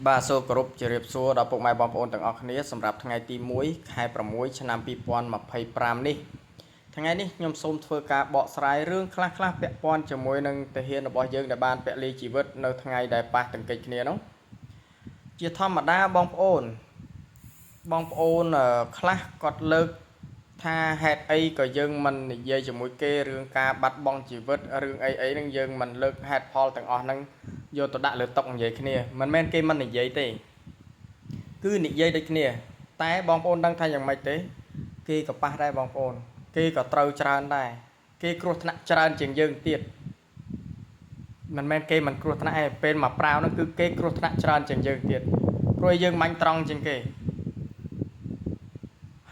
បាទសូមគោរពជម្រាបសួរដល់ពុកម៉ែបងប្អូនទាំងអស់គ្នាសម្រាប់ថ្ងៃទី1ខែ6ឆ្នាំ2025នេះថ្ងៃនេះខ្ញុំសូមធ្វើការបកស្រាយរឿងខ្លះៗពាក់ព័ន្ធជាមួយនឹងទាហានរបស់យើងដែលបានពលីជីវិតនៅថ្ងៃដែលប៉ះទង្គិចគ្នានោះជាធម្មតាបងប្អូនខ្លះគាត់លើកថាហេតុអីក៏យើងមិននិយាយជាមួយគេរឿងការបាត់បង់ជីវិតរឿងអីហ្នឹងយើងមិនលើកហេតុផលទាំងអស់ហ្នឹងយកទៅដាក់លើតុនិយាយគ្នាមិនមែនគេមិននិយាយទេគឺនិយាយដូចគ្នាតែបងប្អូនដឹងថាយ៉ាងម៉េចទេគេក៏ប៉ះដែរបងប្អូនគេក៏ត្រូវច្រើនដែរគេគ្រោះថ្នាក់ច្រើនជាងយើងទៀតមិនមែនគេមិនគ្រោះថ្នាក់ទេពេលមកប្រាវហ្នឹងគឺគេគ្រោះថ្នាក់ច្រើនជាងយើងទៀតព្រោះយើងមាញ់ត្រង់ជាងគេ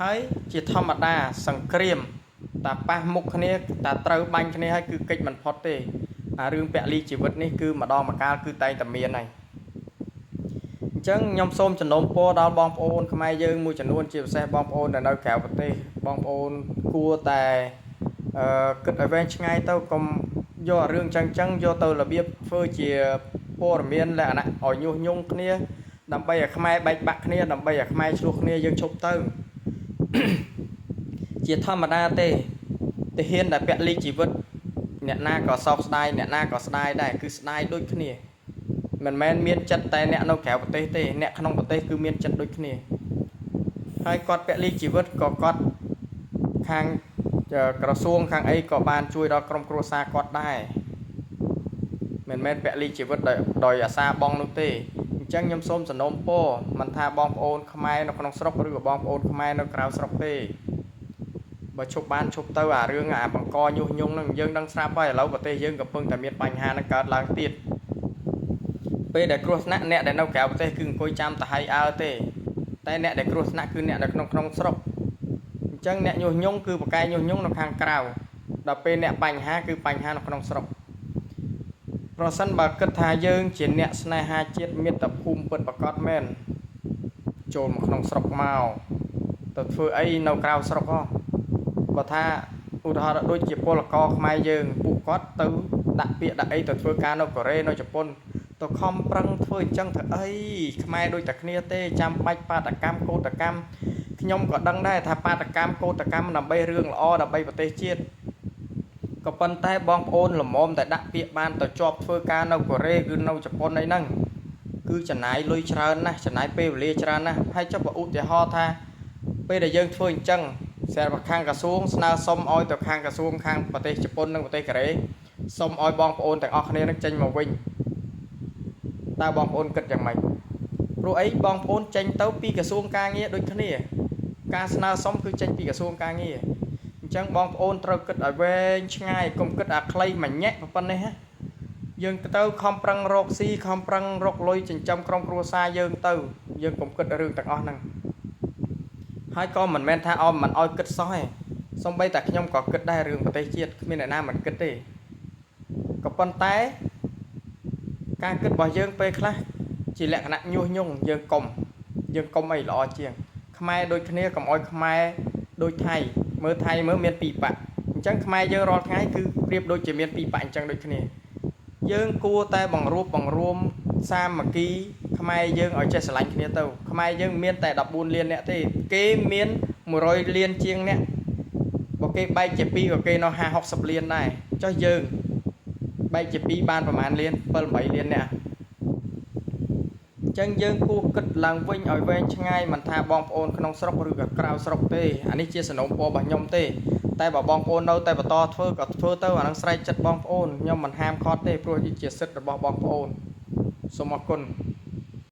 ហើយជាធម្មតាសង្គ្រាមតាប៉ះមុខគ្នាតាត្រូវបាញ់គ្នាហើយគឺកិច្ចមិនផុតទេអារឿងពលីជីវិតនេះគឺម្ដងម្កាលគឺតែងតែមានហើយអញ្ចឹងខ្ញុំសូមជំនុំពរដល់បងប្អូនខ្មែរយើងមួយចំនួនជាពិសេសបងប្អូនដែលនៅក្រៅប្រទេសបងប្អូនគួរតែគិតឲ្យវែងឆ្ងាយទៅកុំយករឿងចឹងយកទៅរបៀបធ្វើជាព័ត៌មានលក្ខណៈឲ្យញុះញង់គ្នាដើម្បីឲ្យខ្មែរបែកបាក់គ្នាដើម្បីឲ្យខ្មែរឆ្លោះគ្នាយើងឈប់ទៅជាធម្មតាទេទាហានដែលពលីជីវិតអ្នកណាក៏សោកស្ដាយអ្នកណាក៏ស្ដាយដែរគឺស្ដាយដូចគ្នាមិនមែនមានចិត្តតែអ្នកនៅក្រៅប្រទេសទេអ្នកក្នុងប្រទេសគឺមានចិត្តដូចគ្នាហើយគាត់ពលីជីវិតក៏គាត់ខាងក្រសួងខាងអីក៏បានជួយដល់ក្រុមគ្រួសារគាត់ដែរមិនមែនពលីជីវិតដោយអាសាបងនោះទេអញ្ចឹងខ្ញុំសូមសំណូមពរមិនថាបងប្អូនខ្មែរនៅក្នុងស្រុកឬក៏បងប្អូនខ្មែរនៅក្រៅស្រុកទេបើឈប់បានឈប់ទៅអារឿងអាបង្កញុះញង់ហ្នឹងយើងដឹងស្រាប់ហើយឥឡូវប្រទេសយើងកំពុងតែមានបញ្ហាហ្នឹងកើតឡើងទៀតពេលដែលគ្រោះថ្នាក់អ្នកដែលនៅក្រៅប្រទេសគឺអង្គុយចាំតែហើយអើទេតែអ្នកដែលគ្រោះថ្នាក់គឺអ្នកនៅក្នុងស្រុកអញ្ចឹងអ្នកញុះញង់គឺប្រកែកញុះញង់នៅខាងក្រៅដល់ពេលអ្នកបញ្ហាគឺបញ្ហានៅក្នុងស្រុកប្រសិនបើគិតថាយើងជាអ្នកស្នេហាជាតិមាតុភូមិពិតប្រាកដមែនចូលមកក្នុងស្រុកមកទៅធ្វើអីនៅក្រៅស្រុកហ៎បើថាឧទាហរណ៍ដូចជាពលករខ្មែរយើងពួកគាត់ទៅដាក់ពាក្យដាក់អីទៅធ្វើការនៅកូរ៉េនៅជប៉ុនទៅខំប្រឹងធ្វើអញ្ចឹងធ្វើអីខ្មែរដូចតែគ្នាទេចាំបាច់បាតកម្មកោតកម្មខ្ញុំក៏ដឹងដែរថាបាតកម្មកោតកម្មដើម្បីរឿងល្អដើម្បីប្រទេសជាតិក៏ប៉ុន្តែបងប្អូនល្មមតែដាក់ពាក្យបានទៅជាប់ធ្វើការនៅកូរ៉េគឺនៅជប៉ុនអីហ្នឹងគឺចំណាយលុយច្រើនណាស់ចំណាយពេលវេលាច្រើនណាស់ហើយចុះបើឧទាហរណ៍ថាពេលដែលយើងធ្វើអញ្ចឹងស្រាប់ខាងក្រសួងស្នើសុំឲ្យទៅខាងក្រសួងខាងប្រទេសជប៉ុននិងប្រទេសកូរ៉េសុំឲ្យបងប្អូនទាំងអស់គ្នានឹងចេញមកវិញតើបងប្អូនគិតយ៉ាងម៉េចព្រោះអីបងប្អូនចេញទៅពីក្រសួងការងារដូចគ្នាការស្នើសុំគឺចេញពីក្រសួងការងារអញ្ចឹងបងប្អូនត្រូវគិតឲ្យវែងឆ្ងាយកុំគិតអាខ្លីមួយញ៉ែកប៉ុណ្ណេះណាយើងទៅខំប្រឹងរកស៊ីខំប្រឹងរកលុយចិញ្ចឹមក្រុមគ្រួសារយើងទៅយើងកុំគិតរឿងទាំងអស់ហ្នឹងហើយក៏មិនមែនថាមិនអោយគិតសោះទេសូម្បីតែខ្ញុំក៏គិតដែររឿងប្រទេសជាតិគ្មានអ្នកណាមិនគិតទេក៏ប៉ុន្តែការគិតរបស់យើងពេលខ្លះជាលក្ខណៈញុះញង់យើងកុំអីល្អជាងខ្មែរដូចគ្នាកុំអោយខ្មែរដូចថៃមើលថៃមើលមានពីរប៉ាក់អញ្ចឹងខ្មែរយើងរាល់ថ្ងៃគឺប្រៀបដូចជាមានពីរប៉ាក់អញ្ចឹងដូចគ្នាយើងគួរតែបង្រួមសាមគ្គីខ្មែរយើងឲ្យចេះស្រឡាញ់គ្នាទៅខ្មែរយើងមានតែ14លានអ្នកទេគេមាន100លានជាងអ្នកបើគេបែកជា2ក៏គេនៅ50-60លានដែរចុះយើងបែកជា2បានប្រហែលលាន7-8លានអ្នកអញ្ចឹងយើងគួរគិតឡើងវិញឲ្យវែងឆ្ងាយមិនថាបងប្អូនក្នុងស្រុកឬក៏ក្រៅស្រុកទេអានេះជាសំណូមពររបស់ខ្ញុំទេតែបើបងប្អូននៅតែបន្តធ្វើក៏ធ្វើទៅអានឹងស្រេចចិត្តបងប្អូនខ្ញុំមិនហាមឃាត់ទេព្រោះជាសិទ្ធិរបស់បងប្អូនសូមអរគុណ